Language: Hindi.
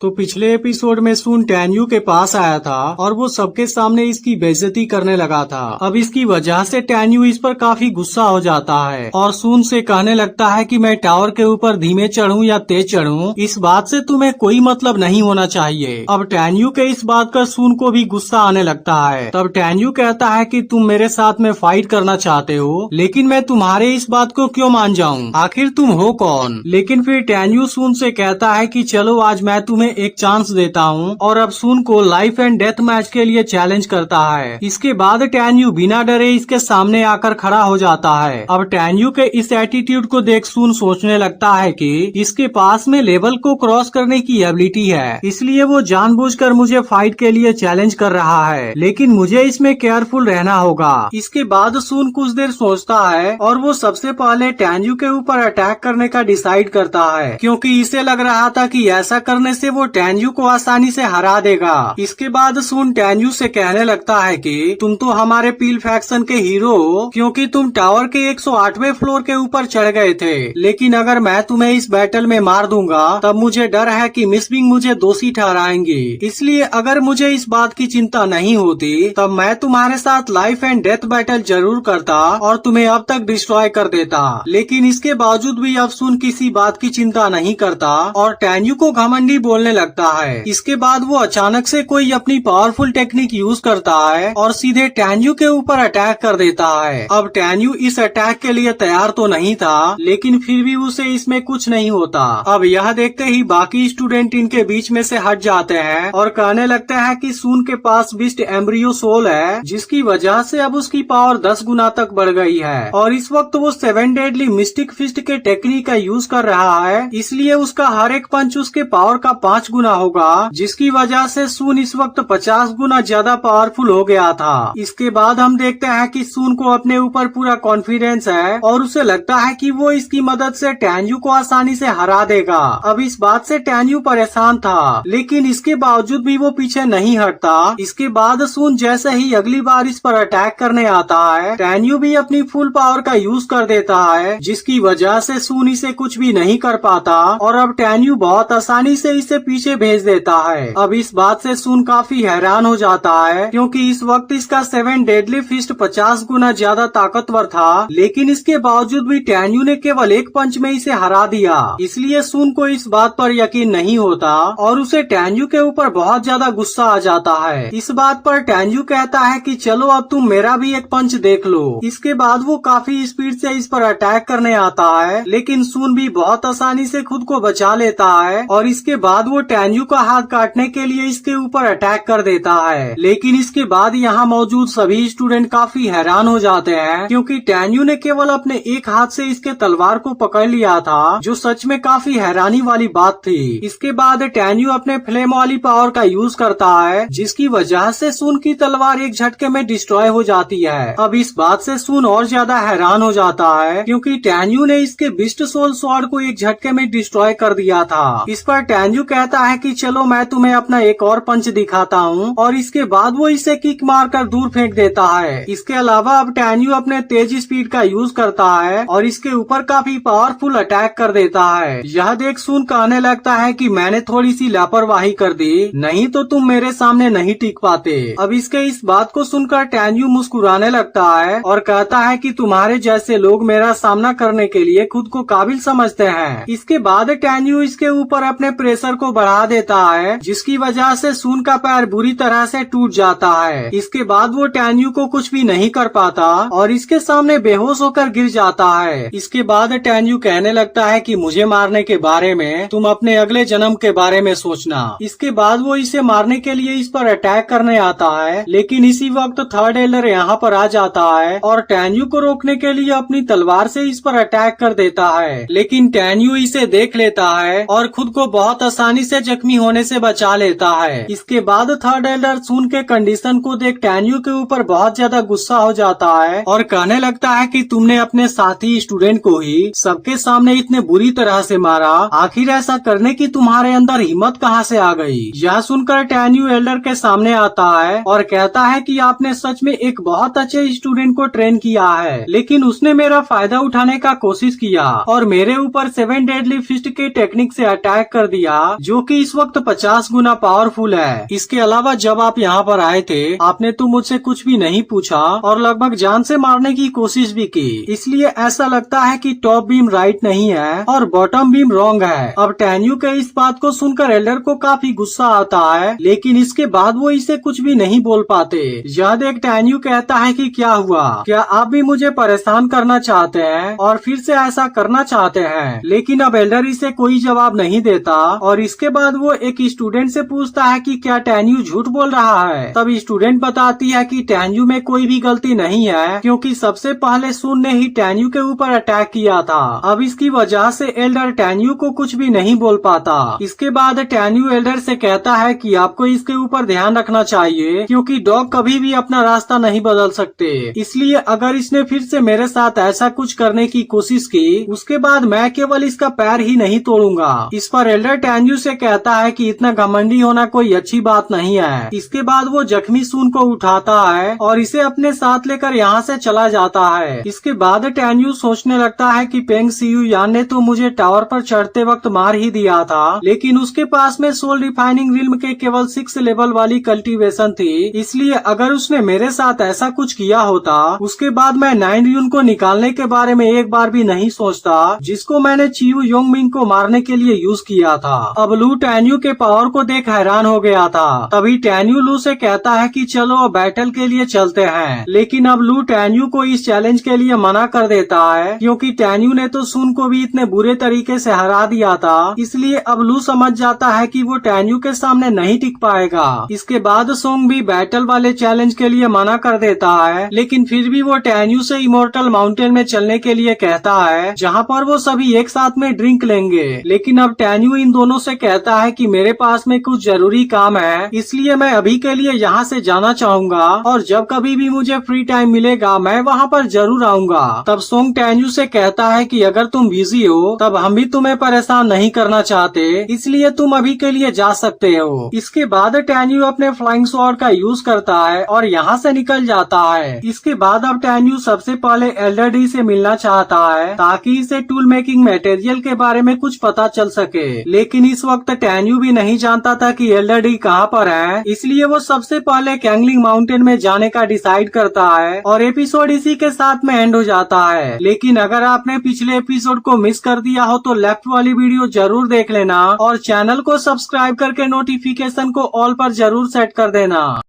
तो पिछले एपिसोड में सुन टैन्यू के पास आया था और वो सबके सामने इसकी बेइज्जती करने लगा था। अब इसकी वजह से टैन्यू इस पर काफी गुस्सा हो जाता है और सुन से कहने लगता है कि मैं टावर के ऊपर धीमे चढ़ूं या तेज चढ़ूं, इस बात से तुम्हें कोई मतलब नहीं होना चाहिए। अब टैन्यू के इस बात का सुन को भी गुस्सा आने लगता है। तब टैन्यू कहता है कि तुम मेरे साथ में फाइट करना चाहते हो, लेकिन मैं तुम्हारे इस बात को क्यों मान जाऊं? आखिर तुम हो कौन? लेकिन फिर टैन्यू सुन से कहता है कि चलो आज मैं तुम्हें एक चांस देता हूं, और अब सुन को लाइफ एंड डेथ मैच के लिए चैलेंज करता है। इसके बाद टैन्यू बिना डरे इसके सामने आकर खड़ा हो जाता है। अब टैन्यू के इस एटीट्यूड को देख सुन सोचने लगता है कि इसके पास में लेवल को क्रॉस करने की एबिलिटी है, इसलिए वो जानबूझकर मुझे फाइट के लिए चैलेंज कर रहा है, लेकिन मुझे इसमें केयरफुल रहना होगा। इसके बाद सुन कुछ देर सोचता है और वो सबसे पहले टैन्यू के ऊपर अटैक करने का डिसाइड करता है, क्योंकि इसे लग रहा था कि ऐसा करने से वो टैन्यू को आसानी से हरा देगा। इसके बाद सुन टैन्यू से कहने लगता है कि तुम तो हमारे पील फैक्शन के हीरो हो, क्योंकि तुम टावर के 108वें फ्लोर के ऊपर चढ़ गए थे, लेकिन अगर मैं तुम्हें इस बैटल में मार दूंगा तब मुझे डर है कि मिस बिंग मुझे दोषी ठहराएंगी। इसलिए अगर मुझे इस बात की चिंता नहीं होती तब मैं तुम्हारे साथ लाइफ एंड डेथ बैटल जरूर करता और तुम्हें अब तक डिस्ट्रॉय कर देता। लेकिन इसके बावजूद भी अब सुन किसी बात की चिंता नहीं करता और टैन्यू को घमंडी बोलने लगता है। इसके बाद वो अचानक से कोई अपनी पावरफुल टेक्निक यूज करता है और सीधे टैन्यू के ऊपर अटैक कर देता है। अब टैन्यू इस अटैक के लिए तैयार तो नहीं था, लेकिन फिर भी उसे इसमें कुछ नहीं होता। अब यह देखते ही बाकी स्टूडेंट इनके बीच में से हट जाते हैं और कहने लगते हैं कि सुन के पास बिस्ट एम्ब्रियो सोल है, जिसकी वजह से अब उसकी पावर 10 गुना तक बढ़ गई है और इस वक्त वो 7 डेडली मिस्टिक फिस्ट के टेक्निक का यूज कर रहा है, इसलिए उसका हर एक पंच उसके पावर का 5 गुना होगा, जिसकी वजह से सून इस वक्त 50 गुना ज्यादा पावरफुल हो गया था। इसके बाद हम देखते हैं कि सून को अपने ऊपर पूरा कॉन्फिडेंस है और उसे लगता है कि वो इसकी मदद से टैन्यू को आसानी से हरा देगा। अब इस बात से टैन्यू परेशान था, लेकिन इसके बावजूद भी वो पीछे नहीं हटता। इसके बाद सून जैसे ही अगली बार इस पर अटैक करने आता है, टैन्यू भी अपनी फुल पावर का यूज कर देता है, जिसकी वजह से सून इसे कुछ भी नहीं कर पाता और अब टैन्यू बहुत आसानी से इसे पीछे भेज देता है। अब इस बात से सुन काफी हैरान हो जाता है, क्योंकि इस वक्त इसका 7 डेडली फिस्ट 50 गुना ज्यादा ताकतवर था, लेकिन इसके बावजूद भी टैन्यू ने केवल एक पंच में इसे हरा दिया। इसलिए सुन को इस बात पर यकीन नहीं होता और उसे टैन्यू के ऊपर बहुत ज्यादा गुस्सा आ जाता है। इस बात पर टैन्यू कहता है कि चलो अब तुम मेरा भी एक पंच देख लो। इसके बाद वो काफी स्पीड से इस पर अटैक करने आता है, लेकिन सुन भी बहुत आसानी से खुद को बचा लेता है और इसके बाद वो टैन्यू का हाथ काटने के लिए इसके ऊपर अटैक कर देता है। लेकिन इसके बाद यहाँ मौजूद सभी स्टूडेंट काफी हैरान हो जाते हैं, क्योंकि टैन्यू ने केवल अपने एक हाथ से इसके तलवार को पकड़ लिया था, जो सच में काफी हैरानी वाली बात थी। इसके बाद टैन्यू अपने फ्लेम वाली पावर का यूज करता है, जिसकी वजह से सुन की तलवार एक झटके में डिस्ट्रॉय हो जाती है। अब इस बात से सुन और ज्यादा हैरान हो जाता है, क्योंकि टैन्यू ने इसके बिस्ट सोल स्वॉर्ड को एक झटके में डिस्ट्रॉय कर दिया था। इस पर टैन्यू कहता है कि चलो मैं तुम्हें अपना एक और पंच दिखाता हूँ, और इसके बाद वो इसे किक मारकर दूर फेंक देता है। इसके अलावा अब टैन्यू अपने तेज स्पीड का यूज करता है और इसके ऊपर काफी पावरफुल अटैक कर देता है। यह देख सुन कहने लगता है कि मैंने थोड़ी सी लापरवाही कर दी, नहीं तो तुम मेरे सामने नहीं टिक पाते। अब इसके इस बात को सुनकर टैन्यू मुस्कुराने लगता है और कहता है कि तुम्हारे जैसे लोग मेरा सामना करने के लिए खुद को काबिल समझते हैं। इसके बाद टैन्यू इसके ऊपर अपने प्रेशर को बढ़ा देता है, जिसकी वजह से सून का पैर बुरी तरह से टूट जाता है। इसके बाद वो टैन्यू को कुछ भी नहीं कर पाता और इसके सामने बेहोश होकर गिर जाता है। इसके बाद टैन्यू कहने लगता है कि मुझे मारने के बारे में तुम अपने अगले जन्म के बारे में सोचना। इसके बाद वो इसे मारने के लिए इस पर अटैक करने आता है, लेकिन इसी वक्त थर्ड एल्डर यहाँ पर आ जाता है और टैन्यू को रोकने के लिए अपनी तलवार से इस पर अटैक कर देता है। लेकिन टैन्यू इसे देख लेता है और खुद को बहुत आसानी से जख्मी होने से बचा लेता है। इसके बाद थर्ड एल्डर सून के कंडीशन को देख टैन्यू के ऊपर बहुत ज्यादा गुस्सा हो जाता है और कहने लगता है कि तुमने अपने साथी स्टूडेंट को ही सबके सामने इतने बुरी तरह से मारा, आखिर ऐसा करने की तुम्हारे अंदर हिम्मत कहाँ से आ गई? यह सुनकर टैन्यू एल्डर के सामने आता है और कहता है कि आपने सच में एक बहुत अच्छे स्टूडेंट को ट्रेन किया है, लेकिन उसने मेरा फायदा उठाने का कोशिश किया और मेरे ऊपर 7 डेडली फिस्ट के टेक्निक से अटैक कर दिया, जो कि इस वक्त 50 गुना पावरफुल है। इसके अलावा जब आप यहाँ पर आए थे आपने तो मुझसे कुछ भी नहीं पूछा और लगभग जान से मारने की कोशिश भी की, इसलिए ऐसा लगता है कि टॉप बीम राइट नहीं है और बॉटम बीम रॉन्ग है। अब टैन्यू के इस बात को सुनकर एल्डर को काफी गुस्सा आता है, लेकिन इसके बाद वो इसे कुछ भी नहीं बोल पाते। यह देख टैन्यू कहता है कि क्या हुआ, क्या आप भी मुझे परेशान करना चाहते हैं और फिर से ऐसा करना चाहते हैं। लेकिन अब एल्डर इसे कोई जवाब नहीं देता और इसके बाद वो एक स्टूडेंट से पूछता है कि क्या टैन्यू झूठ बोल रहा है। तब स्टूडेंट बताती है कि टैन्यू में कोई भी गलती नहीं है, क्योंकि सबसे पहले सुन ने ही टैन्यू के ऊपर अटैक किया था। अब इसकी वजह से एल्डर टैन्यू को कुछ भी नहीं बोल पाता। इसके बाद टैन्यू एल्डर से कहता है कि आपको इसके ऊपर ध्यान रखना चाहिए, क्योंकि डॉग कभी भी अपना रास्ता नहीं बदल सकते, इसलिए अगर इसने फिर से मेरे साथ ऐसा कुछ करने की कोशिश की उसके बाद मैं केवल इसका पैर ही नहीं तोड़ूंगा। इस पर एल्डर टैन्यू से कहता है कि इतना घमंडी होना कोई अच्छी बात नहीं है। इसके बाद वो जख्मी सून को उठाता है और इसे अपने साथ लेकर यहाँ से चला जाता है। इसके बाद टैन्यू सोचने लगता है कि पेंग सियू यान ने तो मुझे टावर पर चढ़ते वक्त मार ही दिया था, लेकिन उसके पास में सोल रिफाइनिंग रिल्म के केवल 6 लेवल वाली कल्टीवेशन थी, इसलिए अगर उसने मेरे साथ ऐसा कुछ किया होता उसके बाद मैं 9 यून को निकालने के बारे में एक बार भी नहीं सोचता, जिसको मैंने चियू योंगमिंग को मारने के लिए यूज किया था। अब लू टैन्यू के पावर को देख हैरान हो गया था। तभी टैन्यू लू से कहता है कि चलो अब बैटल के लिए चलते हैं, लेकिन अब लू टैन्यू को इस चैलेंज के लिए मना कर देता है, क्योंकि टैन्यू ने तो सुन को भी इतने बुरे तरीके से हरा दिया था, इसलिए अब लू समझ जाता है कि वो टैन्यू के सामने नहीं टिक पाएगा। इसके बाद सोंग भी बैटल वाले चैलेंज के लिए मना कर देता है, लेकिन फिर भी वो टैन्यू से इमोर्टल माउंटेन में चलने के लिए कहता है, जहाँ पर वो सभी एक साथ में ड्रिंक लेंगे। लेकिन अब टैन्यू इन दोनों से कहता है कि मेरे पास में कुछ जरूरी काम है, इसलिए मैं अभी के लिए यहाँ से जाना चाहूंगा और जब कभी भी मुझे फ्री टाइम मिलेगा मैं वहाँ पर जरूर आऊंगा। तब सोंग टैन्यू से कहता है कि अगर तुम बिजी हो तब हम भी तुम्हें परेशान नहीं करना चाहते, इसलिए तुम अभी के लिए जा सकते हो। इसके बाद टैन्यू अपने फ्लाइंग स्वॉर्ड का यूज करता है और यहाँ से निकल जाता है। इसके बाद अब टैन्यू सबसे पहले एल्डर डी से मिलना चाहता है ताकि इसे टूल मेकिंग मटेरियल के बारे में कुछ पता चल सके, लेकिन इस वक्त टैन्यू भी नहीं जानता था कि एल्डर डी कहाँ पर है, इसलिए वो सबसे पहले कैंगलिंग माउंटेन में जाने का डिसाइड करता है और एपिसोड इसी के साथ में एंड हो जाता है। लेकिन अगर आपने पिछले एपिसोड को मिस कर दिया हो तो लेफ्ट वाली वीडियो जरूर देख लेना और चैनल को सब्सक्राइब करके नोटिफिकेशन को ऑल पर जरूर सेट कर देना।